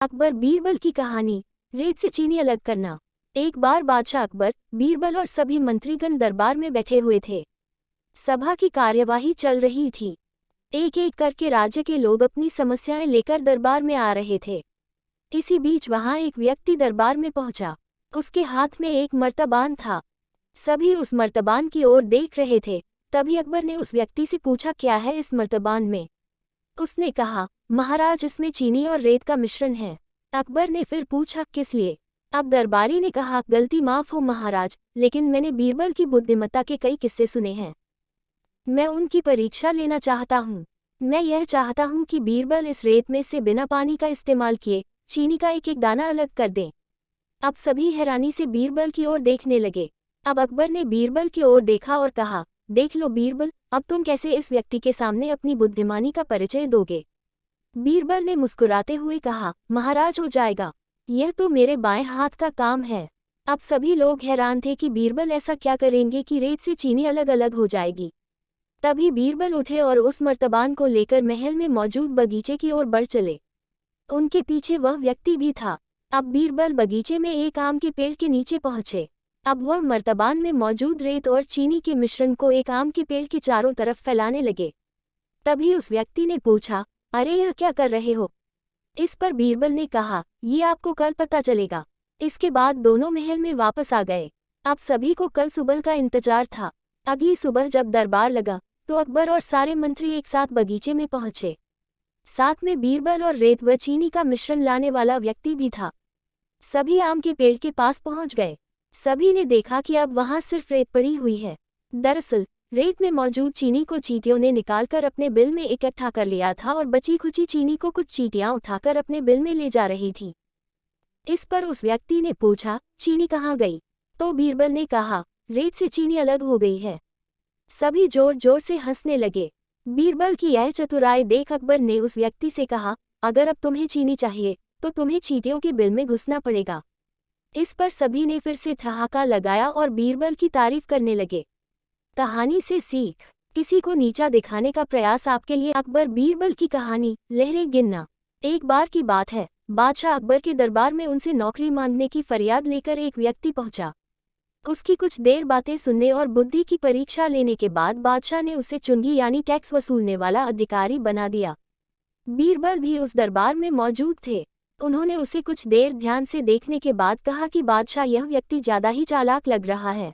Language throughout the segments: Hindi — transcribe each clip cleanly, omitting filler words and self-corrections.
अकबर बीरबल की कहानी। रेत से चीनी अलग करना। एक बार बादशाह अकबर, बीरबल और सभी मंत्रीगण दरबार में बैठे हुए थे। सभा की कार्यवाही चल रही थी। एक एक करके राज्य के लोग अपनी समस्याएं लेकर दरबार में आ रहे थे। इसी बीच वहां एक व्यक्ति दरबार में पहुंचा। उसके हाथ में एक मर्तबान था। सभी उस मर्तबान की ओर देख रहे थे। तभी अकबर ने उस व्यक्ति से पूछा, क्या है इस मर्तबान में? उसने कहा, महाराज, इसमें चीनी और रेत का मिश्रण है। अकबर ने फिर पूछा, किस लिए? अब दरबारी ने कहा, गलती माफ हो महाराज, लेकिन मैंने बीरबल की बुद्धिमत्ता के कई किस्से सुने हैं। मैं उनकी परीक्षा लेना चाहता हूँ। मैं यह चाहता हूँ कि बीरबल इस रेत में से बिना पानी का इस्तेमाल किए चीनी का एक एक दाना अलग कर दें। अब सभी हैरानी से बीरबल की ओर देखने लगे। अब अकबर ने बीरबल की ओर देखा और कहा, देख लो बीरबल, अब तुम कैसे इस व्यक्ति के सामने अपनी बुद्धिमानी का परिचय दोगे? बीरबल ने मुस्कुराते हुए कहा, महाराज, हो जाएगा। यह तो मेरे बाएं हाथ का काम है। अब सभी लोग हैरान थे कि बीरबल ऐसा क्या करेंगे कि रेत से चीनी अलग अलग हो जाएगी। तभी बीरबल उठे और उस मर्तबान को लेकर महल में मौजूद बगीचे की ओर बढ़ चले। उनके पीछे वह व्यक्ति भी था। अब बीरबल बगीचे में एक आम के पेड़ के नीचे पहुंचे। अब वह मर्तबान में मौजूद रेत और चीनी के मिश्रण को एक आम के पेड़ के चारों तरफ फैलाने लगे। तभी उस व्यक्ति ने पूछा, अरे यह क्या कर रहे हो? इस पर बीरबल ने कहा, ये आपको कल पता चलेगा। इसके बाद दोनों महल में वापस आ गए। अब सभी को कल सुबह का इंतजार था। अगली सुबह जब दरबार लगा तो अकबर और सारे मंत्री एक साथ बगीचे में पहुंचे। साथ में बीरबल और रेत व चीनी का मिश्रण लाने वाला व्यक्ति भी था। सभी आम के पेड़ के पास पहुंच गए। सभी ने देखा कि अब वहां सिर्फ रेत पड़ी हुई है। दरअसल रेत में मौजूद चीनी को चींटियों ने निकालकर अपने बिल में इकट्ठा कर लिया था और बची खुची चीनी को कुछ चींटियां उठाकर अपने बिल में ले जा रही थी। इस पर उस व्यक्ति ने पूछा, चीनी कहाँ गई? तो बीरबल ने कहा, रेत से चीनी अलग हो गई है। सभी जोर जोर से हंसने लगे। बीरबल की यह चतुराई देख अकबर ने उस व्यक्ति से कहा, अगर अब तुम्हें चीनी चाहिए तो तुम्हें चींटियों के बिल में घुसना पड़ेगा। इस पर सभी ने फिर से ठहाका लगाया और बीरबल की तारीफ करने लगे। कहानी से सीख। किसी को नीचा दिखाने का प्रयास आपके लिए। अकबर बीरबल की कहानी, लहरें गिनना। एक बार की बात है, बादशाह अकबर के दरबार में उनसे नौकरी मांगने की फरियाद लेकर एक व्यक्ति पहुंचा। उसकी कुछ देर बातें सुनने और बुद्धि की परीक्षा लेने के बाद बादशाह ने उसे चुंगी यानी टैक्स वसूलने वाला अधिकारी बना दिया। बीरबल भी उस दरबार में मौजूद थे। उन्होंने उसे कुछ देर ध्यान से देखने के बाद कहा कि बादशाह, यह व्यक्ति ज्यादा ही चालाक लग रहा है।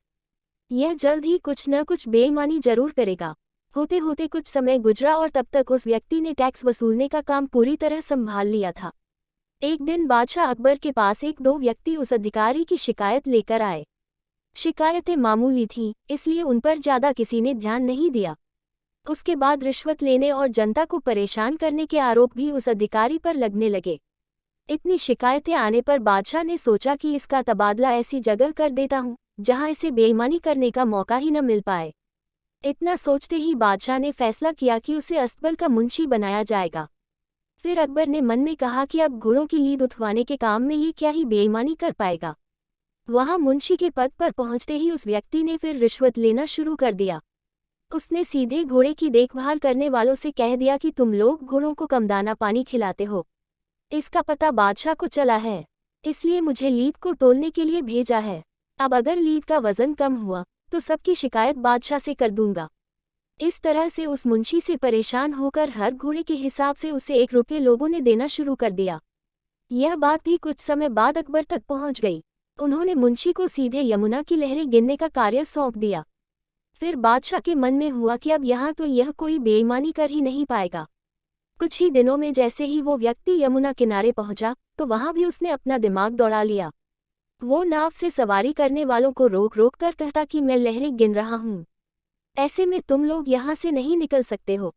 यह जल्द ही कुछ न कुछ बेईमानी जरूर करेगा। होते होते कुछ समय गुजरा और तब तक उस व्यक्ति ने टैक्स वसूलने का काम पूरी तरह संभाल लिया था। एक दिन बादशाह अकबर के पास एक दो व्यक्ति उस अधिकारी की शिकायत लेकर आए। शिकायतें मामूली थीं, इसलिए उन पर ज्यादा किसी ने ध्यान नहीं दिया। उसके बाद रिश्वत लेने और जनता को परेशान करने के आरोप भी उस अधिकारी पर लगने लगे। इतनी शिकायतें आने पर बादशाह ने सोचा कि इसका तबादला ऐसी जगह कर देता हूँ जहां इसे बेईमानी करने का मौका ही न मिल पाए। इतना सोचते ही बादशाह ने फैसला किया कि उसे अस्तबल का मुंशी बनाया जाएगा। फिर अकबर ने मन में कहा कि अब घोड़ों की लीद उठवाने के काम में ये क्या ही बेईमानी कर पाएगा। वहां मुंशी के पद पर पहुंचते ही उस व्यक्ति ने फिर रिश्वत लेना शुरू कर दिया। उसने सीधे घोड़े की देखभाल करने वालों से कह दिया कि तुम लोग घोड़ों को कम दाना पानी खिलाते हो। इसका पता बादशाह को चला है, इसलिए मुझे लीद को तोलने के लिए भेजा है। अब अगर लीद का वजन कम हुआ तो सबकी शिकायत बादशाह से कर दूंगा। इस तरह से उस मुंशी से परेशान होकर हर घोड़े के हिसाब से उसे 1 रुपये लोगों ने देना शुरू कर दिया। यह बात भी कुछ समय बाद अकबर तक पहुंच गई। उन्होंने मुंशी को सीधे यमुना की लहरें गिनने का कार्य सौंप दिया। फिर बादशाह के मन में हुआ कि अब यहाँ तो यह कोई बेईमानी कर ही नहीं पाएगा। कुछ ही दिनों में जैसे ही वो व्यक्ति यमुना किनारे पहुंचा तो वहां भी उसने अपना दिमाग दौड़ा लिया। वो नाव से सवारी करने वालों को रोक रोक कर कहता कि मैं लहरें गिन रहा हूँ, ऐसे में तुम लोग यहाँ से नहीं निकल सकते हो।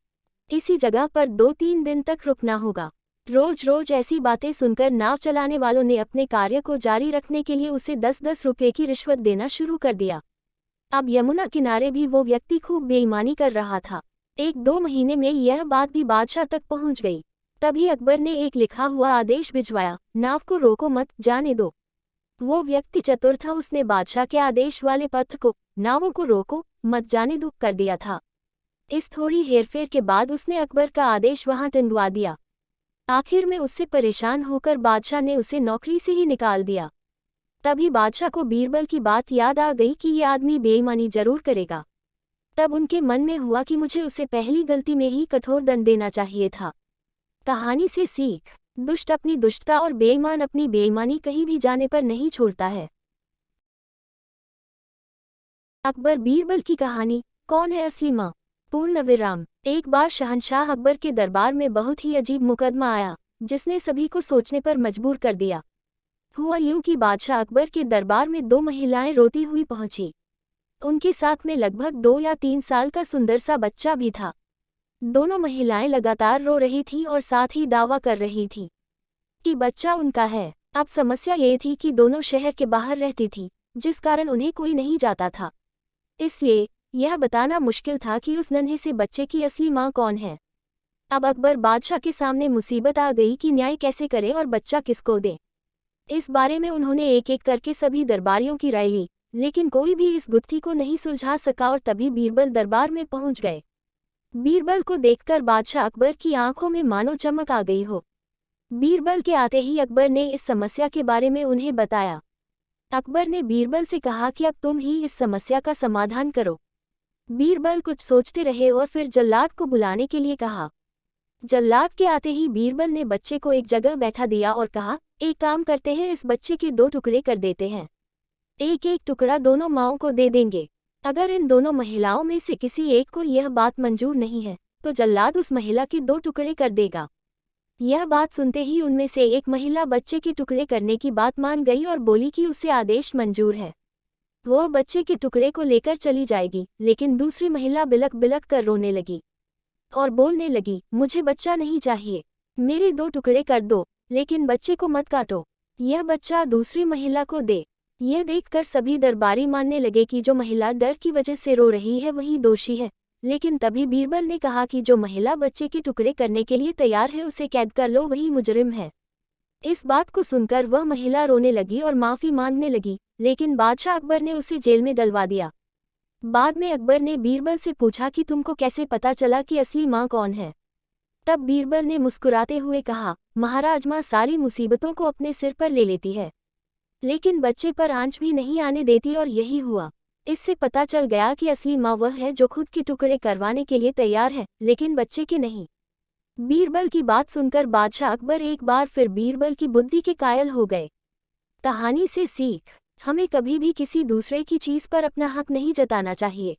इसी जगह पर 2-3 दिन तक रुकना होगा। रोज रोज ऐसी बातें सुनकर नाव चलाने वालों ने अपने कार्य को जारी रखने के लिए उसे 10-10 रुपये की रिश्वत देना शुरू कर दिया। अब यमुना किनारे भी वो व्यक्ति खूब बेईमानी कर रहा था। 1-2 महीने में यह बात भी बादशाह तक पहुंच गई। तभी अकबर ने एक लिखा हुआ आदेश भिजवाया, नाव को रोको मत, जाने दो। वो व्यक्ति चतुर था, उसने बादशाह के आदेश वाले पत्र को, नावों को रोको मत जाने दो, कर दिया था। इस थोड़ी हेरफेर के बाद उसने अकबर का आदेश वहां टंगवा दिया। आखिर में उससे परेशान होकर बादशाह ने उसे नौकरी से ही निकाल दिया। तभी बादशाह को बीरबल की बात याद आ गई कि ये आदमी बेईमानी जरूर करेगा। तब उनके मन में हुआ कि मुझे उसे पहली गलती में ही कठोर दंड देना चाहिए था। कहानी से सीख, दुष्ट अपनी दुष्टता और बेईमान अपनी बेईमानी कहीं भी जाने पर नहीं छोड़ता है। अकबर बीरबल की कहानी, कौन है असली माँ? पूर्ण विराम। एक बार शहंशाह अकबर के दरबार में बहुत ही अजीब मुकदमा आया, जिसने सभी को सोचने पर मजबूर कर दिया। हुआ यूं कि बादशाह अकबर के दरबार में दो महिलाएं रोती हुई पहुंची। उनके साथ में लगभग 2 या 3 साल का सुंदर सा बच्चा भी था। दोनों महिलाएं लगातार रो रही थीं और साथ ही दावा कर रही थीं कि बच्चा उनका है। अब समस्या ये थी कि दोनों शहर के बाहर रहती थीं, जिस कारण उन्हें कोई नहीं जाता था। इसलिए यह बताना मुश्किल था कि उस नन्हे से बच्चे की असली माँ कौन है। अब अकबर बादशाह के सामने मुसीबत आ गई कि न्याय कैसे करे और बच्चा किसको दे। इस बारे में उन्होंने एक एक करके सभी दरबारियों की राय ली, लेकिन कोई भी इस गुत्थी को नहीं सुलझा सका और तभी बीरबल दरबार में पहुंच गए। बीरबल को देखकर बादशाह अकबर की आंखों में मानो चमक आ गई हो। बीरबल के आते ही अकबर ने इस समस्या के बारे में उन्हें बताया। अकबर ने बीरबल से कहा कि अब तुम ही इस समस्या का समाधान करो। बीरबल कुछ सोचते रहे और फिर जल्लाद को बुलाने के लिए कहा। जल्लाद के आते ही बीरबल ने बच्चे को एक जगह बैठा दिया और कहा, एक काम करते हैं, इस बच्चे के 2 टुकड़े कर देते हैं। एक एक टुकड़ा दोनों माँओं को दे देंगे। अगर इन दोनों महिलाओं में से किसी एक को यह बात मंजूर नहीं है तो जल्लाद उस महिला के 2 टुकड़े कर देगा। यह बात सुनते ही उनमें से एक महिला बच्चे के टुकड़े करने की बात मान गई और बोली कि उसे आदेश मंजूर है। वह बच्चे के टुकड़े को लेकर चली जाएगी, लेकिन दूसरी महिला बिलक बिलक कर रोने लगी और बोलने लगी, मुझे बच्चा नहीं चाहिए, मेरे 2 टुकड़े कर दो, लेकिन बच्चे को मत काटो। यह बच्चा दूसरी महिला को दे। यह देखकर सभी दरबारी मानने लगे कि जो महिला डर की वजह से रो रही है वही दोषी है। लेकिन तभी बीरबल ने कहा कि जो महिला बच्चे के टुकड़े करने के लिए तैयार है उसे कैद कर लो, वही मुजरिम है। इस बात को सुनकर वह महिला रोने लगी और माफ़ी मांगने लगी, लेकिन बादशाह अकबर ने उसे जेल में डलवा दिया। बाद में अकबर ने बीरबल से पूछा कि तुमको कैसे पता चला कि असली माँ कौन है? तब बीरबल ने मुस्कुराते हुए कहा, महाराज, माँ सारी मुसीबतों को अपने सिर पर ले लेती है, लेकिन बच्चे पर आंच भी नहीं आने देती, और यही हुआ। इससे पता चल गया कि असली माँ वह है जो खुद के टुकड़े करवाने के लिए तैयार है, लेकिन बच्चे के नहीं। बीरबल की बात सुनकर बादशाह अकबर एक बार फिर बीरबल की बुद्धि के कायल हो गए। कहानी से सीख, हमें कभी भी किसी दूसरे की चीज़ पर अपना हक नहीं जताना चाहिए।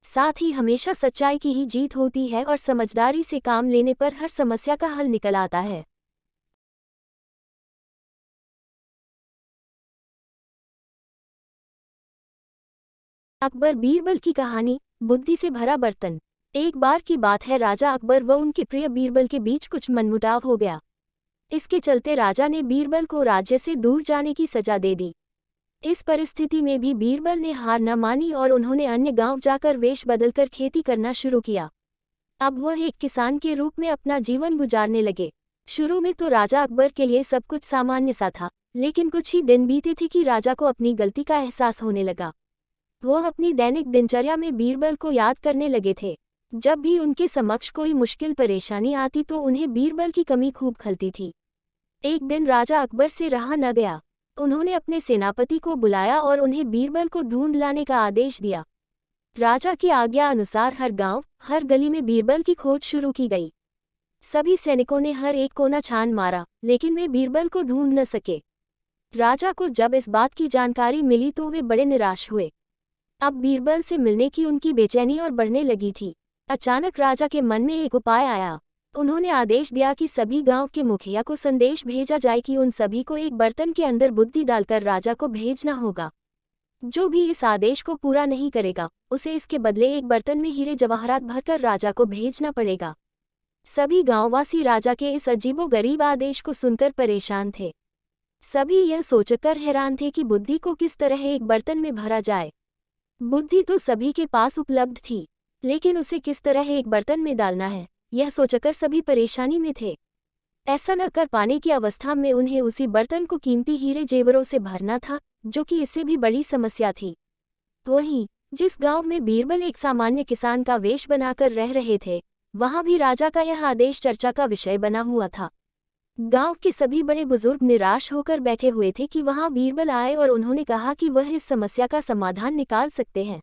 साथ ही हमेशा सच्चाई की ही जीत होती है और समझदारी से काम लेने पर हर समस्या का हल निकल आता है। अकबर बीरबल की कहानी, बुद्धि से भरा बर्तन। एक बार की बात है, राजा अकबर व उनके प्रिय बीरबल के बीच कुछ मनमुटाव हो गया। इसके चलते राजा ने बीरबल को राज्य से दूर जाने की सजा दे दी। इस परिस्थिति में भी बीरबल ने हार न मानी और उन्होंने अन्य गांव जाकर वेश बदलकर खेती करना शुरू किया। अब वह एक किसान के रूप में अपना जीवन गुजारने लगे। शुरू में तो राजा अकबर के लिए सब कुछ सामान्य सा था, लेकिन कुछ ही दिन बीते थे कि राजा को अपनी गलती का एहसास होने लगा। वह अपनी दैनिक दिनचर्या में बीरबल को याद करने लगे थे। जब भी उनके समक्ष कोई मुश्किल परेशानी आती तो उन्हें बीरबल की कमी खूब खलती थी। एक दिन राजा अकबर से रहा न गया। उन्होंने अपने सेनापति को बुलाया और उन्हें बीरबल को ढूंढ लाने का आदेश दिया। राजा की आज्ञा अनुसार हर गांव, हर गली में बीरबल की खोज शुरू की गई। सभी सैनिकों ने हर एक कोना छान मारा, लेकिन वे बीरबल को ढूंढ न सके। राजा को जब इस बात की जानकारी मिली तो वे बड़े निराश हुए। अब बीरबल से मिलने की उनकी बेचैनी और बढ़ने लगी थी। अचानक राजा के मन में एक उपाय आया। उन्होंने आदेश दिया कि सभी गांव के मुखिया को संदेश भेजा जाए कि उन सभी को एक बर्तन के अंदर बुद्धि डालकर राजा को भेजना होगा। जो भी इस आदेश को पूरा नहीं करेगा, उसे इसके बदले एक बर्तन में हीरे जवाहरात भरकर राजा को भेजना पड़ेगा। सभी गांववासी राजा के इस अजीबोगरीब आदेश को सुनकर परेशान थे। सभी यह सोचकर हैरान थे कि बुद्धि को किस तरह एक बर्तन में भरा जाए। बुद्धि तो सभी के पास उपलब्ध थी, लेकिन उसे किस तरह एक बर्तन में डालना है, यह सोचकर सभी परेशानी में थे। ऐसा न कर पाने की अवस्था में उन्हें उसी बर्तन को कीमती हीरे जेवरों से भरना था, जो कि इससे भी बड़ी समस्या थी। वहीं जिस गांव में बीरबल एक सामान्य किसान का वेश बनाकर रह रहे थे, वहां भी राजा का यह आदेश चर्चा का विषय बना हुआ था। गांव के सभी बड़े बुजुर्ग निराश होकर बैठे हुए थे कि वहां बीरबल आए और उन्होंने कहा कि वह इस समस्या का समाधान निकाल सकते हैं।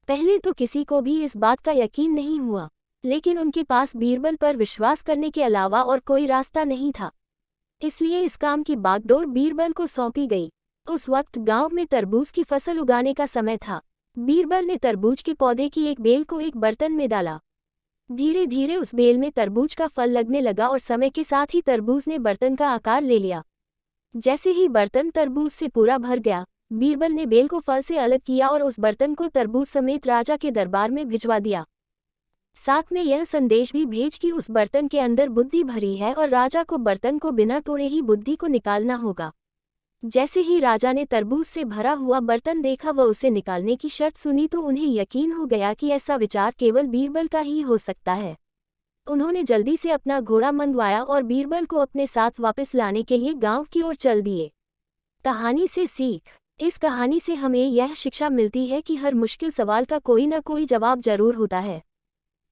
पहले तो किसी को भी इस बात का यकीन नहीं हुआ, लेकिन उनके पास बीरबल पर विश्वास करने के अलावा और कोई रास्ता नहीं था। इसलिए इस काम की बागडोर बीरबल को सौंपी गई। उस वक्त गांव में तरबूज की फसल उगाने का समय था। बीरबल ने तरबूज के पौधे की एक बेल को एक बर्तन में डाला। धीरे धीरे उस बेल में तरबूज का फल लगने लगा और समय के साथ ही तरबूज ने बर्तन का आकार ले लिया। जैसे ही बर्तन तरबूज से पूरा भर गया, बीरबल ने बेल को फल से अलग किया और उस बर्तन को तरबूज समेत राजा के दरबार में भिजवा दिया। साथ में यह संदेश भी भेज कि उस बर्तन के अंदर बुद्धि भरी है और राजा को बर्तन को बिना तोड़े ही बुद्धि को निकालना होगा। जैसे ही राजा ने तरबूज से भरा हुआ बर्तन देखा व उसे निकालने की शर्त सुनी तो उन्हें यकीन हो गया कि ऐसा विचार केवल बीरबल का ही हो सकता है। उन्होंने जल्दी से अपना घोड़ा मंगवाया और बीरबल को अपने साथ वापस लाने के लिए गांव की ओर चल दिए। कहानी से सीख। इस कहानी से हमें यह शिक्षा मिलती है कि हर मुश्किल सवाल का कोई न कोई जवाब जरूर होता है।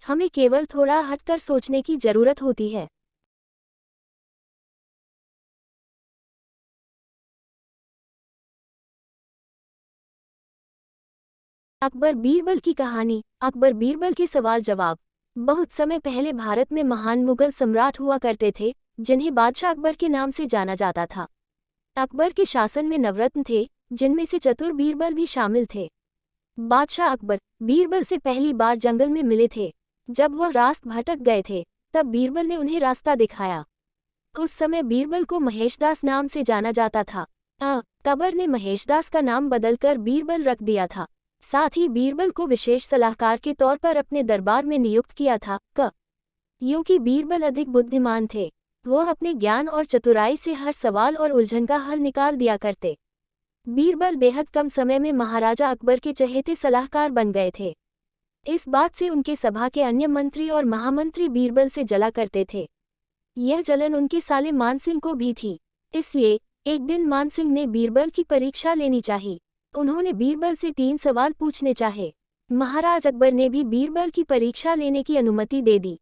हमें केवल थोड़ा हटकर सोचने की जरूरत होती है। अकबर बीरबल की कहानी। अकबर बीरबल के सवाल जवाब। बहुत समय पहले भारत में महान मुगल सम्राट हुआ करते थे, जिन्हें बादशाह अकबर के नाम से जाना जाता था। अकबर के शासन में नवरत्न थे, जिनमें से चतुर बीरबल भी शामिल थे। बादशाह अकबर बीरबल से पहली बार जंगल में मिले थे। जब वह रास्ते भटक गए थे, तब बीरबल ने उन्हें रास्ता दिखाया। उस समय बीरबल को महेशदास नाम से जाना जाता था। अकबर ने महेशदास का नाम बदलकर बीरबल रख दिया था। साथ ही बीरबल को विशेष सलाहकार के तौर पर अपने दरबार में नियुक्त किया था। क्योंकि बीरबल अधिक बुद्धिमान थे, वह अपने ज्ञान और चतुराई से हर सवाल और उलझन का हल निकाल दिया करते। बीरबल बेहद कम समय में महाराजा अकबर के चहेते सलाहकार बन गए थे। इस बात से उनके सभा के अन्य मंत्री और महामंत्री बीरबल से जला करते थे। यह जलन उनके साले मानसिंह को भी थी। इसलिए एक दिन मानसिंह ने बीरबल की परीक्षा लेनी चाहिए। उन्होंने बीरबल से 3 सवाल पूछने चाहे। महाराज अकबर ने भी बीरबल की परीक्षा लेने की अनुमति दे दी।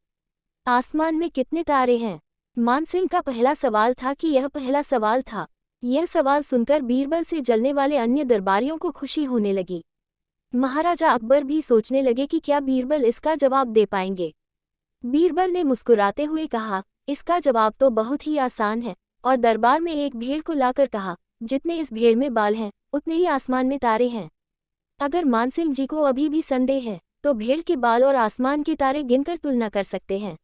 आसमान में कितने तारे हैं? मानसिंह का पहला सवाल था कि यह पहला सवाल था। यह सवाल सुनकर बीरबल से जलने वाले अन्य दरबारियों को खुशी होने लगी। महाराजा अकबर भी सोचने लगे कि क्या बीरबल इसका जवाब दे पाएंगे। बीरबल ने मुस्कुराते हुए कहा, इसका जवाब तो बहुत ही आसान है, और दरबार में एक भेड़ को लाकर कहा, जितने इस भेड़ में बाल हैं, उतने ही आसमान में तारे हैं। अगर मानसिंह जी को अभी भी संदेह है, तो भेड़ के बाल और आसमान के तारे गिनकर तुलना कर सकते हैं।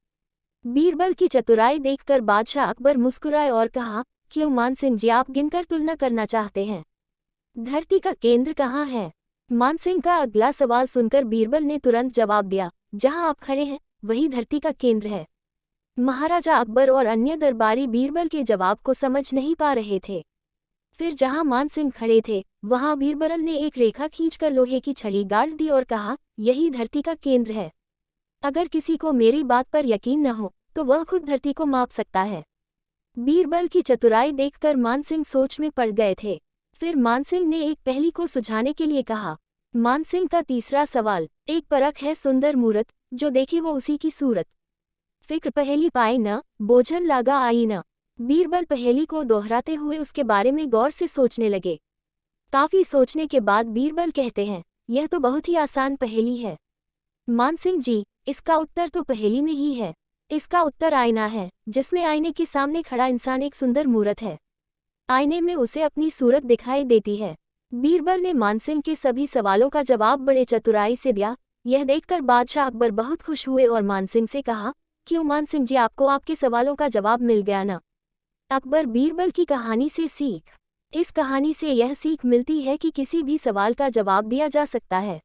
बीरबल की चतुराई देखकर बादशाह अकबर मुस्कुराए और कहा, क्यों मानसिंह जी, आप गिनकर तुलना करना चाहते हैं? धरती का केंद्र कहाँ है? मानसिंह का अगला सवाल सुनकर बीरबल ने तुरंत जवाब दिया, जहाँ आप खड़े हैं, वही धरती का केंद्र है। महाराजा अकबर और अन्य दरबारी बीरबल के जवाब को समझ नहीं पा रहे थे। फिर जहां मानसिंह खड़े थे, वहां बीरबल ने एक रेखा खींचकर लोहे की छड़ी गाड़ दी और कहा, यही धरती का केंद्र है। अगर किसी को मेरी बात पर यकीन न हो, तो वह खुद धरती को माप सकता है। बीरबल की चतुराई देखकर मानसिंह सोच में पड़ गए थे। फिर मानसिंह ने एक पहेली को सुलझाने के लिए कहा। मानसिंह का तीसरा सवाल, एक परख है सुंदर मूरत, जो देखे वो उसी की सूरत। फिक्र पहेली पाए न, बोझन लागा आई न। बीरबल पहेली को दोहराते हुए उसके बारे में गौर से सोचने लगे। काफी सोचने के बाद बीरबल कहते हैं, यह तो बहुत ही आसान पहेली है। मानसिंह जी, इसका उत्तर तो पहेली में ही है। इसका उत्तर आईना है, जिसमें आईने के सामने खड़ा इंसान एक सुंदर मूरत है। आईने में उसे अपनी सूरत दिखाई देती है। बीरबल ने मानसिंह के सभी सवालों का जवाब बड़े चतुराई से दिया। यह देखकर बादशाह अकबर बहुत खुश हुए और मानसिंह से कहा, क्यों मानसिंह जी, आपको आपके सवालों का जवाब मिल गया ना? अकबर बीरबल की कहानी से सीख। इस कहानी से यह सीख मिलती है कि किसी भी सवाल का जवाब दिया जा सकता है।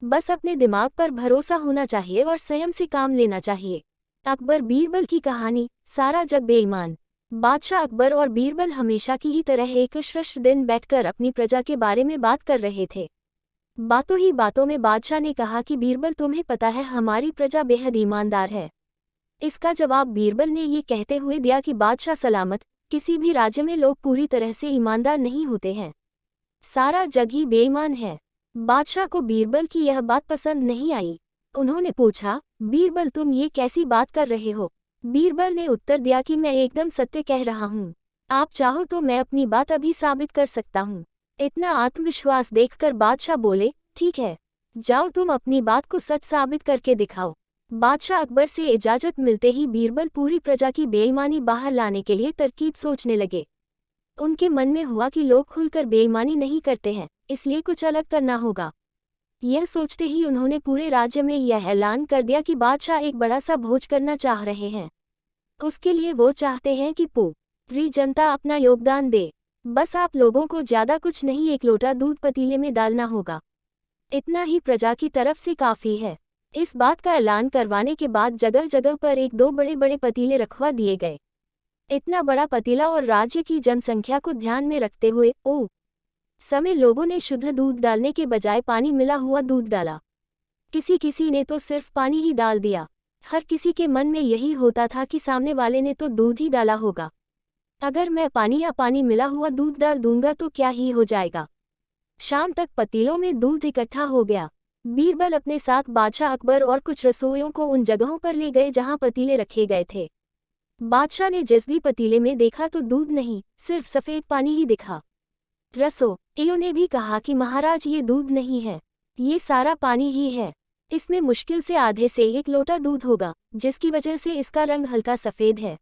बस अपने दिमाग पर भरोसा होना चाहिए और स्वयं से काम लेना चाहिए। अकबर बीरबल की कहानी। सारा जग बेईमान। बादशाह अकबर और बीरबल हमेशा की ही तरह एक श्रेष्ठ दिन बैठकर अपनी प्रजा के बारे में बात कर रहे थे। बातों ही बातों में बादशाह ने कहा कि बीरबल, तुम्हें पता है हमारी प्रजा बेहद ईमानदार है। इसका जवाब बीरबल ने ये कहते हुए दिया कि बादशाह सलामत, किसी भी राज्य में लोग पूरी तरह से ईमानदार नहीं होते हैं। सारा जग ही बेईमान है। बादशाह को बीरबल की यह बात पसंद नहीं आई। उन्होंने पूछा, बीरबल तुम ये कैसी बात कर रहे हो? बीरबल ने उत्तर दिया कि मैं एकदम सत्य कह रहा हूँ। आप चाहो तो मैं अपनी बात अभी साबित कर सकता हूँ। इतना आत्मविश्वास देखकर बादशाह बोले, ठीक है, जाओ तुम अपनी बात को सच साबित करके दिखाओ। बादशाह अकबर से इजाजत मिलते ही बीरबल पूरी प्रजा की बेईमानी बाहर लाने के लिए तरकीब सोचने लगे। उनके मन में हुआ कि लोग खुलकर बेईमानी नहीं करते हैं, इसलिए कुछ अलग करना होगा। यह सोचते ही उन्होंने पूरे राज्य में यह ऐलान कर दिया कि बादशाह एक बड़ा सा भोज करना चाह रहे हैं। उसके लिए वो चाहते हैं कि पूरी जनता अपना योगदान दे। बस आप लोगों को ज्यादा कुछ नहीं, एक लोटा दूध पतीले में डालना होगा। इतना ही प्रजा की तरफ से काफी है। इस बात का ऐलान करवाने के बाद जगह जगह पर एक दो बड़े बड़े पतीले रखवा दिए गए। इतना बड़ा पतीला और राज्य की जनसंख्या को ध्यान में रखते हुए समय लोगों ने शुद्ध दूध डालने के बजाय पानी मिला हुआ दूध डाला। किसी किसी ने तो सिर्फ पानी ही डाल दिया। हर किसी के मन में यही होता था कि सामने वाले ने तो दूध ही डाला होगा। अगर मैं पानी या पानी मिला हुआ दूध डाल दूंगा तो क्या ही हो जाएगा। शाम तक पतीलों में दूध इकट्ठा हो गया। बीरबल अपने साथ बादशाह अकबर और कुछ रसोइयों को उन जगहों पर ले गए जहां पतीले रखे गए थे। बादशाह ने जिस भी पतीले में देखा तो दूध नहीं, सिर्फ सफेद पानी ही दिखा। रसोइयों ने भी कहा कि महाराज ये दूध नहीं है, ये सारा पानी ही है। इसमें मुश्किल से आधे से एक लोटा दूध होगा, जिसकी वजह से इसका रंग हल्का सफेद है,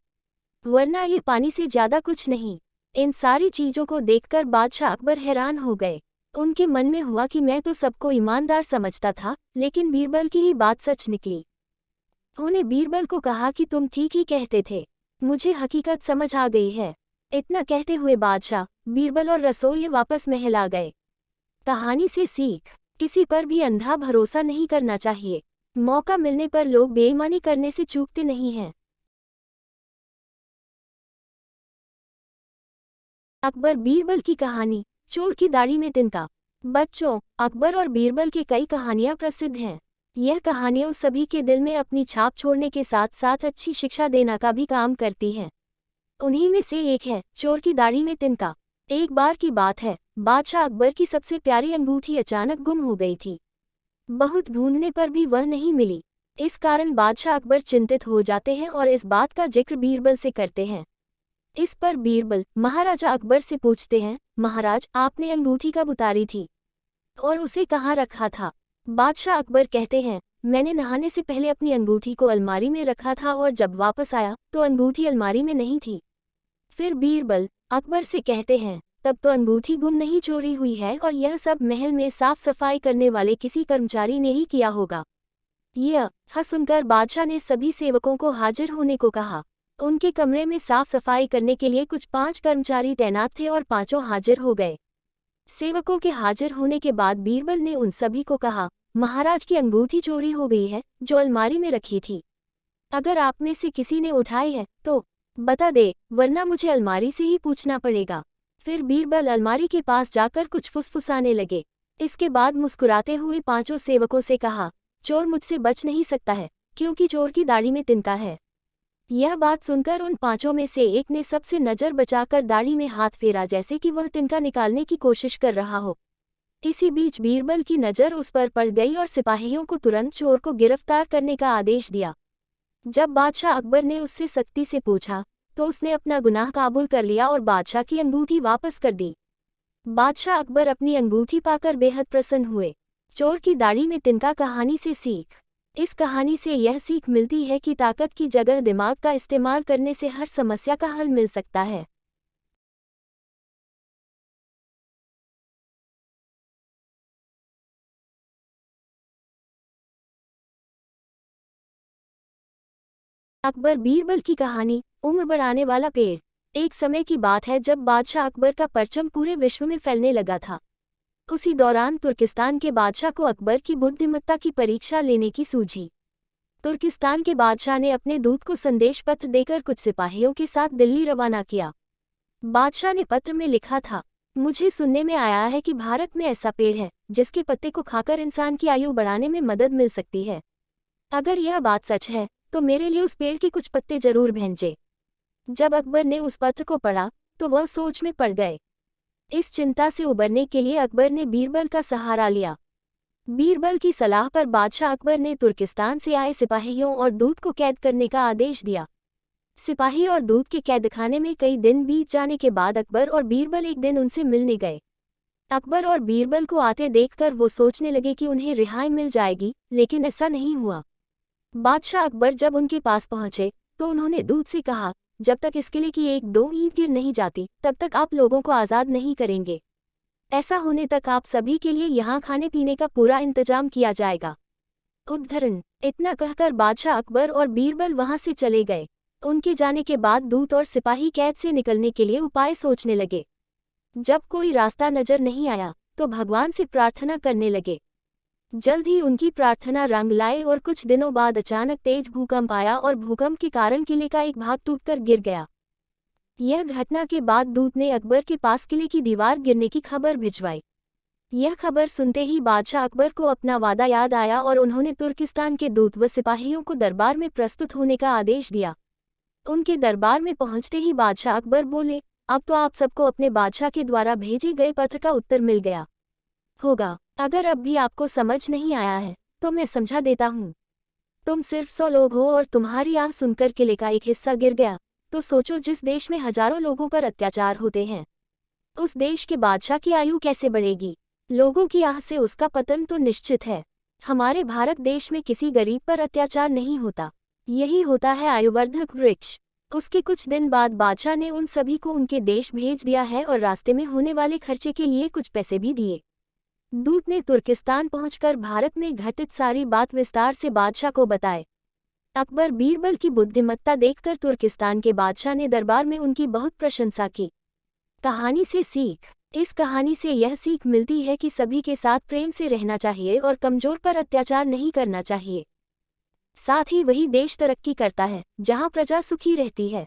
वरना ये पानी से ज्यादा कुछ नहीं। इन सारी चीजों को देखकर बादशाह अकबर हैरान हो गए। उनके मन में हुआ कि मैं तो सबको ईमानदार समझता था, लेकिन बीरबल की ही बात सच निकली। उन्होंने बीरबल को कहा कि तुम ठीक ही कहते थे, मुझे हकीकत समझ आ गई है। इतना कहते हुए बादशाह, बीरबल और रसोइये वापस महल आ गए। कहानी से सीख, किसी पर भी अंधा भरोसा नहीं करना चाहिए। मौका मिलने पर लोग बेईमानी करने से चूकते नहीं हैं। अकबर बीरबल की कहानी, चोर की दाढ़ी में तिनका। बच्चों, अकबर और बीरबल की कई कहानियां प्रसिद्ध हैं। यह कहानियां सभी के दिल में अपनी छाप छोड़ने के साथ साथ अच्छी शिक्षा देना का भी काम करती हैं। उन्हीं में से एक है चोर की दाढ़ी में तिनका। एक बार की बात है, बादशाह अकबर की सबसे प्यारी अंगूठी अचानक गुम हो गई थी। बहुत ढूंढने पर भी वह नहीं मिली। इस कारण बादशाह अकबर चिंतित हो जाते हैं और इस बात का जिक्र बीरबल से करते हैं। इस पर बीरबल महाराजा अकबर से पूछते हैं, महाराज आपने अंगूठी कब उतारी थी और उसे कहाँ रखा था? बादशाह अकबर कहते हैं, मैंने नहाने से पहले अपनी अंगूठी को अलमारी में रखा था और जब वापस आया तो अंगूठी अलमारी में नहीं थी। फिर बीरबल अकबर से कहते हैं, तब तो अंगूठी गुम नहीं चोरी हुई है और यह सब महल में साफ सफाई करने वाले किसी कर्मचारी ने ही किया होगा। यह सुनकर बादशाह ने सभी सेवकों को हाजिर होने को कहा। उनके कमरे में साफ सफाई करने के लिए कुछ 5 कर्मचारी तैनात थे और पांचों हाजिर हो गए। सेवकों के हाजिर होने के बाद बीरबल ने उन सभी को कहा, महाराज की अंगूठी चोरी हो गई है जो अलमारी में रखी थी। अगर आप में से किसी ने उठाई है तो बता दे, वरना मुझे अलमारी से ही पूछना पड़ेगा। फिर बीरबल अलमारी के पास जाकर कुछ फुसफुसाने लगे। इसके बाद मुस्कुराते हुए पांचों सेवकों से कहा, चोर मुझसे बच नहीं सकता है, क्योंकि चोर की दाढ़ी में तिनका है। यह बात सुनकर उन पांचों में से एक ने सबसे नजर बचाकर दाढ़ी में हाथ फेरा, जैसे कि वह तिनका निकालने की कोशिश कर रहा हो। इसी बीच बीरबल की नजर उस पर पड़ गई और सिपाहियों को तुरंत चोर को गिरफ्तार करने का आदेश दिया। जब बादशाह अकबर ने उससे सख्ती से पूछा तो उसने अपना गुनाह काबूल कर लिया और बादशाह की अंगूठी वापस कर दी। बादशाह अकबर अपनी अंगूठी पाकर बेहद प्रसन्न हुए। चोर की दाढ़ी में तिनका कहानी से सीख, इस कहानी से यह सीख मिलती है कि ताकत की जगह दिमाग का इस्तेमाल करने से हर समस्या का हल मिल सकता है। अकबर बीरबल की कहानी, उम्र बढ़ाने वाला पेड़। एक समय की बात है जब बादशाह अकबर का परचम पूरे विश्व में फैलने लगा था। उसी दौरान तुर्किस्तान के बादशाह को अकबर की बुद्धिमत्ता की परीक्षा लेने की सूझी। तुर्किस्तान के बादशाह ने अपने दूत को संदेश पत्र देकर कुछ सिपाहियों के साथ दिल्ली रवाना किया। बादशाह ने पत्र में लिखा था, मुझे सुनने में आया है कि भारत में ऐसा पेड़ है जिसके पत्ते को खाकर इंसान की आयु बढ़ाने में मदद मिल सकती है। अगर यह बात सच है तो मेरे लिए उस पेड़ के कुछ पत्ते जरूर भेजें। जब अकबर ने उस पत्र को पढ़ा तो वह सोच में पड़ गए। इस चिंता से उबरने के लिए अकबर ने बीरबल का सहारा लिया। बीरबल की सलाह पर बादशाह अकबर ने तुर्किस्तान से आए सिपाहियों और दूत को कैद करने का आदेश दिया। सिपाही और दूत के कैदखाने में कई दिन बीत जाने के बाद अकबर और बीरबल एक दिन उनसे मिलने गए। अकबर और बीरबल को आते देखकर वो सोचने लगे कि उन्हें रिहाई मिल जाएगी, लेकिन ऐसा नहीं हुआ। बादशाह अकबर जब उनके पास पहुंचे तो उन्होंने दूत से कहा, जब तक इस किले की एक दो ईंट गिर नहीं जाती तब तक आप लोगों को आज़ाद नहीं करेंगे। ऐसा होने तक आप सभी के लिए यहाँ खाने पीने का पूरा इंतजाम किया जाएगा। उद्धरण। इतना कहकर बादशाह अकबर और बीरबल वहां से चले गए। उनके जाने के बाद दूत और सिपाही कैद से निकलने के लिए उपाय सोचने लगे। जब कोई रास्ता नजर नहीं आया तो भगवान से प्रार्थना करने लगे। जल्द ही उनकी प्रार्थना रंग लाए और कुछ दिनों बाद अचानक तेज भूकंप आया और भूकंप के कारण किले का एक भाग टूटकर गिर गया। यह घटना के बाद दूत ने अकबर के पास किले की दीवार गिरने की खबर भिजवाई। यह खबर सुनते ही बादशाह अकबर को अपना वादा याद आया और उन्होंने तुर्किस्तान के दूत व सिपाहियों को दरबार में प्रस्तुत होने का आदेश दिया। उनके दरबार में पहुंचते ही बादशाह अकबर बोले, अब तो आप सबको अपने बादशाह के द्वारा भेजे गए पत्र का उत्तर मिल गया होगा। अगर अब भी आपको समझ नहीं आया है तो मैं समझा देता हूँ। तुम सिर्फ 100 लोग हो और तुम्हारी आह सुनकर किले का एक हिस्सा गिर गया, तो सोचो जिस देश में हजारों लोगों पर अत्याचार होते हैं, उस देश के बादशाह की आयु कैसे बढ़ेगी। लोगों की आह से उसका पतन तो निश्चित है। हमारे भारत देश में किसी गरीब पर अत्याचार नहीं होता, यही होता है आयुवर्धक वृक्ष। उसके कुछ दिन बाद बादशाह ने उन सभी को उनके देश भेज दिया है और रास्ते में होने वाले खर्चे के लिए कुछ पैसे भी दिए। दूत ने तुर्किस्तान पहुंचकर भारत में घटित सारी बात विस्तार से बादशाह को बताए। अकबर बीरबल की बुद्धिमत्ता देखकर तुर्किस्तान के बादशाह ने दरबार में उनकी बहुत प्रशंसा की। कहानी से सीख। इस कहानी से यह सीख मिलती है कि सभी के साथ प्रेम से रहना चाहिए और कमजोर पर अत्याचार नहीं करना चाहिए। साथ ही वही देश तरक्की करता है जहां प्रजा सुखी रहती है।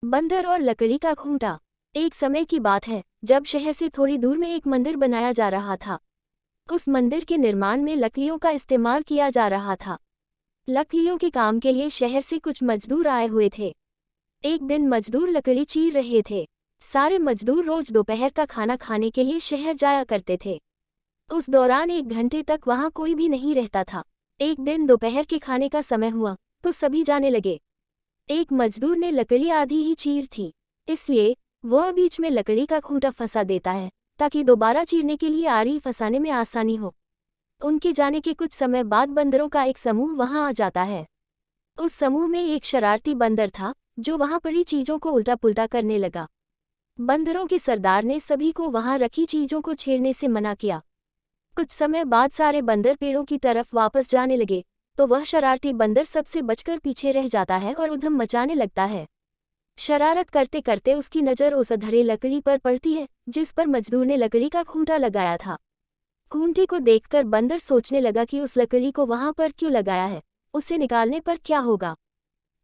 बंदर और लकड़ी का खूंटा। एक समय की बात है जब शहर से थोड़ी दूर में एक मंदिर बनाया जा रहा था। उस मंदिर के निर्माण में लकड़ियों का इस्तेमाल किया जा रहा था। लकड़ियों के काम के लिए शहर से कुछ मजदूर आए हुए थे। एक दिन मजदूर लकड़ी चीर रहे थे। सारे मजदूर रोज दोपहर का खाना खाने के लिए शहर जाया करते थे। उस दौरान 1 घंटे तक वहां कोई भी नहीं रहता था। एक दिन दोपहर के खाने का समय हुआ तो सभी जाने लगे। एक मजदूर ने लकड़ी आधी ही चीर थी, इसलिए वह बीच में लकड़ी का खूंटा फंसा देता है ताकि दोबारा चीरने के लिए आरी फंसाने में आसानी हो। उनके जाने के कुछ समय बाद बंदरों का एक समूह वहां आ जाता है। उस समूह में एक शरारती बंदर था जो वहां पड़ी चीजों को उल्टा पुल्टा करने लगा। बंदरों के सरदार ने सभी को वहां रखी चीजों को छेड़ने से मना किया। कुछ समय बाद सारे बंदर पेड़ों की तरफ वापस जाने लगे तो वह शरारती बंदर सबसे बचकर पीछे रह जाता है और उधम मचाने लगता है। शरारत करते करते उसकी नज़र उस अधरे लकड़ी पर पड़ती है जिस पर मजदूर ने लकड़ी का खूंटा लगाया था। खूंटे को देखकर बंदर सोचने लगा कि उस लकड़ी को वहां पर क्यों लगाया है, उसे निकालने पर क्या होगा।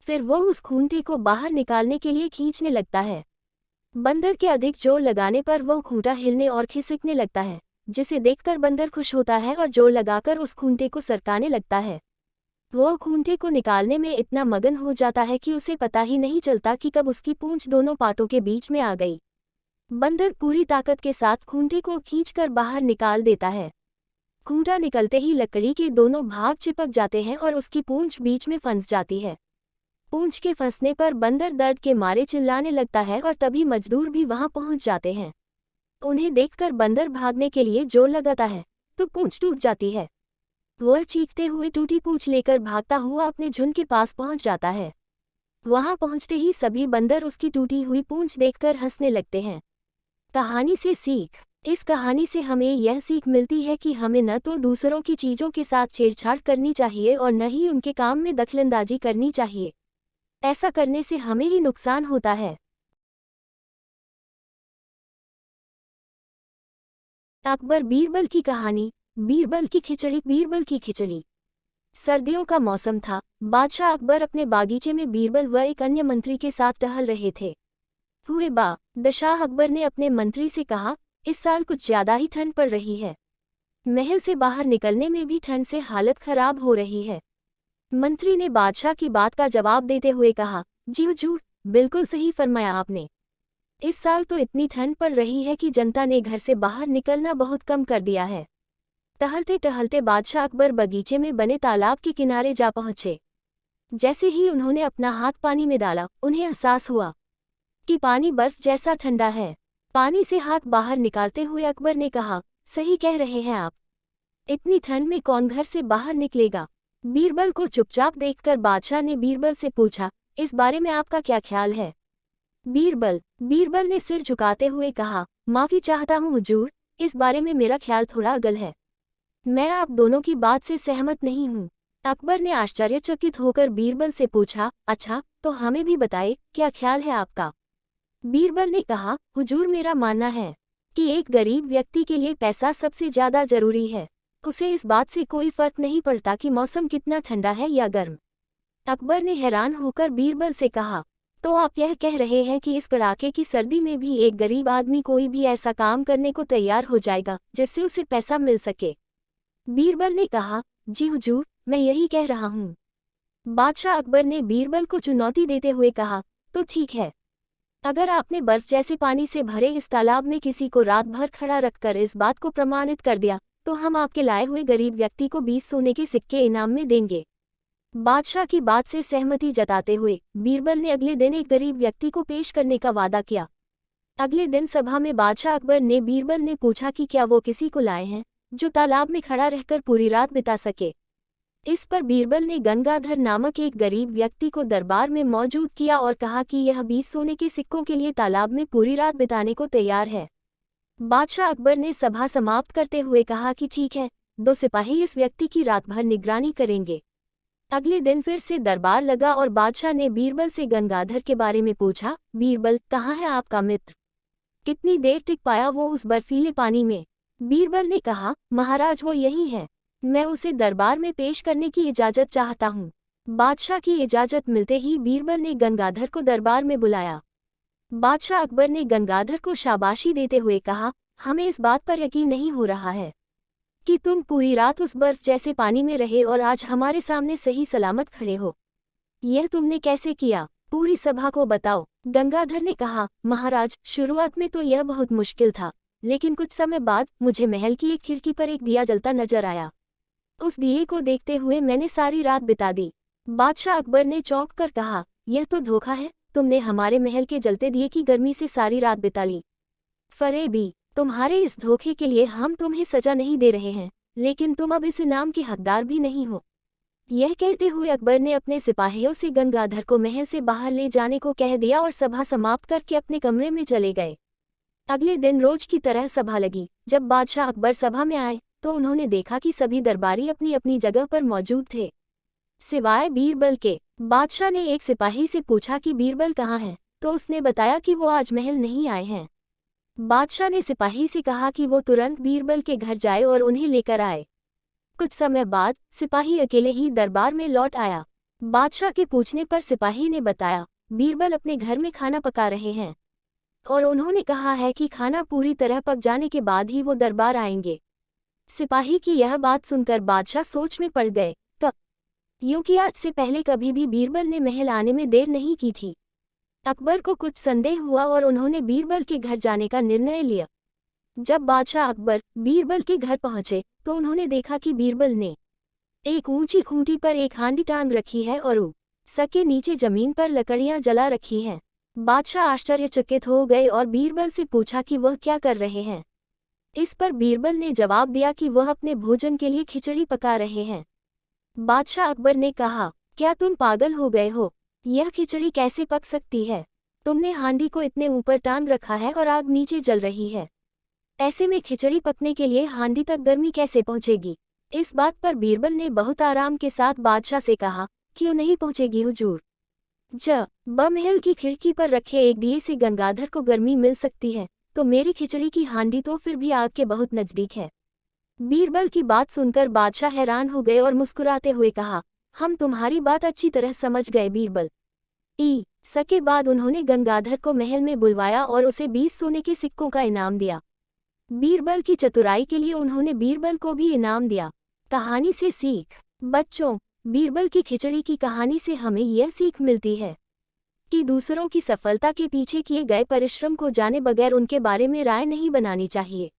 फिर वो उस खूंटे को बाहर निकालने के लिए खींचने लगता है। बंदर के अधिक जोर लगाने पर वो खूंटा हिलने और खिसकने लगता है, जिसे देखकर बंदर खुश होता है और जोर लगाकर उस खूंटे को सरकाने लगता है। वो खूंटे को निकालने में इतना मगन हो जाता है कि उसे पता ही नहीं चलता कि कब उसकी पूंछ दोनों पाटों के बीच में आ गई। बंदर पूरी ताकत के साथ खूंटे को खींचकर बाहर निकाल देता है। खूंटा निकलते ही लकड़ी के दोनों भाग चिपक जाते हैं और उसकी पूंछ बीच में फंस जाती है। पूंछ के फंसने पर बंदर दर्द के मारे चिल्लाने लगता है और तभी मजदूर भी वहां पहुंच जाते हैं। उन्हें देखकर बंदर भागने के लिए जोर लगाता है तो पूंछ टूट जाती है। वह चीखते हुए टूटी पूंछ लेकर भागता हुआ अपने झुंड के पास पहुंच जाता है। वहां पहुंचते ही सभी बंदर उसकी टूटी हुई पूंछ देखकर हंसने लगते हैं। कहानी से सीख। इस कहानी से हमें यह सीख मिलती है कि हमें न तो दूसरों की चीजों के साथ छेड़छाड़ करनी चाहिए और न ही उनके काम में दखलंदाजी करनी चाहिए। ऐसा करने से हमें ही नुकसान होता है। अकबर बीरबल की कहानी। बीरबल की खिचड़ी। बीरबल की खिचड़ी। सर्दियों का मौसम था। बादशाह अकबर अपने बागीचे में बीरबल व एक अन्य मंत्री के साथ टहल रहे थे। दशाह अकबर ने अपने मंत्री से कहा, इस साल कुछ ज्यादा ही ठंड पड़ रही है। महल से बाहर निकलने में भी ठंड से हालत खराब हो रही है। मंत्री ने बादशाह की बात का जवाब देते हुए कहा, जी हुजूर, बिल्कुल सही फरमाया आपने। इस साल तो इतनी ठंड पड़ रही है कि जनता ने घर से बाहर निकलना बहुत कम कर दिया है। टहलते टहलते बादशाह अकबर बगीचे में बने तालाब के किनारे जा पहुंचे। जैसे ही उन्होंने अपना हाथ पानी में डाला, उन्हें एहसास हुआ कि पानी बर्फ जैसा ठंडा है। पानी से हाथ बाहर निकालते हुए अकबर ने कहा, सही कह रहे हैं आप, इतनी ठंड में कौन घर से बाहर निकलेगा। बीरबल को चुपचाप देखकर बादशाह ने बीरबल से पूछा, इस बारे में आपका क्या ख्याल है। बीरबल ने सिर झुकाते हुए कहा, माफी चाहता हूँ हुजूर, इस बारे में मेरा ख्याल थोड़ा अलग है। मैं आप दोनों की बात से सहमत नहीं हूँ। अकबर ने आश्चर्यचकित होकर बीरबल से पूछा, अच्छा तो हमें भी बताए, क्या ख्याल है आपका। बीरबल ने कहा, हुजूर मेरा मानना है कि एक गरीब व्यक्ति के लिए पैसा सबसे ज्यादा जरूरी है। उसे इस बात से कोई फर्क नहीं पड़ता कि मौसम कितना ठंडा है या गर्म। अकबर ने हैरान होकर बीरबल से कहा, तो आप यह कह रहे हैं कि इस कड़ाके की सर्दी में भी एक गरीब आदमी कोई भी ऐसा काम करने को तैयार हो जाएगा जिससे उसे पैसा मिल सके। बीरबल ने कहा, जी हुजूर, मैं यही कह रहा हूँ। बादशाह अकबर ने बीरबल को चुनौती देते हुए कहा, तो ठीक है, अगर आपने बर्फ जैसे पानी से भरे इस तालाब में किसी को रात भर खड़ा रखकर इस बात को प्रमाणित कर दिया, तो हम आपके लाए हुए गरीब व्यक्ति को 20 सोने के सिक्के इनाम में देंगे। बादशाह की बात से सहमति जताते हुए बीरबल ने अगले दिन एक गरीब व्यक्ति को पेश करने का वादा किया। अगले दिन सभा में बादशाह अकबर ने बीरबल ने पूछा कि क्या वो किसी को लाए हैं जो तालाब में खड़ा रहकर पूरी रात बिता सके। इस पर बीरबल ने गंगाधर नामक एक गरीब व्यक्ति को दरबार में मौजूद किया और कहा कि यह 20 सोने के सिक्कों के लिए तालाब में पूरी रात बिताने को तैयार है। बादशाह अकबर ने सभा समाप्त करते हुए कहा कि ठीक है, 2 सिपाही इस व्यक्ति की रात भर निगरानी करेंगे। अगले दिन फिर से दरबार लगा और बादशाह ने बीरबल से गंगाधर के बारे में पूछा, बीरबल, कहाँ है आपका मित्र, कितनी देर टिक पाया वो उस बर्फीले पानी में। बीरबल ने कहा, महाराज वो यही है, मैं उसे दरबार में पेश करने की इजाजत चाहता हूँ। बादशाह की इजाजत मिलते ही बीरबल ने गंगाधर को दरबार में बुलाया। बादशाह अकबर ने गंगाधर को शाबाशी देते हुए कहा, हमें इस बात पर यकीन नहीं हो रहा है कि तुम पूरी रात उस बर्फ जैसे पानी में रहे और आज हमारे सामने सही सलामत खड़े हो। यह तुमने कैसे किया, पूरी सभा को बताओ। गंगाधर ने कहा, महाराज, शुरुआत में तो यह बहुत मुश्किल था, लेकिन कुछ समय बाद मुझे महल की एक खिड़की पर एक दिया जलता नजर आया। उस दिए को देखते हुए मैंने सारी रात बिता दी। बादशाह अकबर ने चौंक कर कहा, यह तो धोखा है, तुमने हमारे महल के जलते दिए की गर्मी से सारी रात बिता ली। फरेबी, तुम्हारे इस धोखे के लिए हम तुम्हें सजा नहीं दे रहे हैं, लेकिन तुम अब इस इनाम के हकदार भी नहीं हो। यह कहते हुए अकबर ने अपने सिपाहियों से गंगाधर को महल से बाहर ले जाने को कह दिया और सभा समाप्त करके अपने कमरे में चले गए। अगले दिन रोज की तरह सभा लगी। जब बादशाह अकबर सभा में आए तो उन्होंने देखा कि सभी दरबारी अपनी अपनी जगह पर मौजूद थे, सिवाय बीरबल के। बादशाह ने एक सिपाही से पूछा कि बीरबल कहाँ है, तो उसने बताया कि वो आज महल नहीं आए हैं। बादशाह ने सिपाही से कहा कि वो तुरंत बीरबल के घर जाए और उन्हें लेकर आए। कुछ समय बाद सिपाही अकेले ही दरबार में लौट आया। बादशाह के पूछने पर सिपाही ने बताया, बीरबल अपने घर में खाना पका रहे हैं और उन्होंने कहा है कि खाना पूरी तरह पक जाने के बाद ही वो दरबार आएंगे। सिपाही की यह बात सुनकर बादशाह सोच में पड़ गए, तब यूं कि आज से पहले कभी भी बीरबल ने महल आने में देर नहीं की थी। अकबर को कुछ संदेह हुआ और उन्होंने बीरबल के घर जाने का निर्णय लिया। जब बादशाह अकबर बीरबल के घर पहुंचे तो उन्होंने देखा कि बीरबल ने एक ऊंची खूंटी पर एक हांडी टांग रखी है और उसके नीचे जमीन पर लकड़ियां जला रखी हैं। बादशाह आश्चर्यचकित हो गए और बीरबल से पूछा कि वह क्या कर रहे हैं। इस पर बीरबल ने जवाब दिया कि वह अपने भोजन के लिए खिचड़ी पका रहे हैं। बादशाह अकबर ने कहा, क्या तुम पागल हो गए हो, यह खिचड़ी कैसे पक सकती है। तुमने हांडी को इतने ऊपर टांग रखा है और आग नीचे जल रही है, ऐसे में खिचड़ी पकने के लिए हांडी तक गर्मी कैसे पहुंचेगी। इस बात पर बीरबल ने बहुत आराम के साथ बादशाह से कहा, क्यों नहीं पहुंचेगी हुजूर। महल की खिड़की पर रखे एक दिए से गंगाधर को गर्मी मिल सकती है, तो मेरी खिचड़ी की हांडी तो फिर भी आग के बहुत नजदीक है। बीरबल की बात सुनकर बादशाह हैरान हो गए और मुस्कुराते हुए कहा, हम तुम्हारी बात अच्छी तरह समझ गए बीरबल। सके बाद उन्होंने गंगाधर को महल में बुलवाया और उसे 20 सोने के सिक्कों का इनाम दिया। बीरबल की चतुराई के लिए उन्होंने बीरबल को भी इनाम दिया। कहानी से सीख। बच्चों, बीरबल की खिचड़ी की कहानी से हमें यह सीख मिलती है कि दूसरों की सफलता के पीछे किए गए परिश्रम को जाने बगैर उनके बारे में राय नहीं बनानी चाहिए।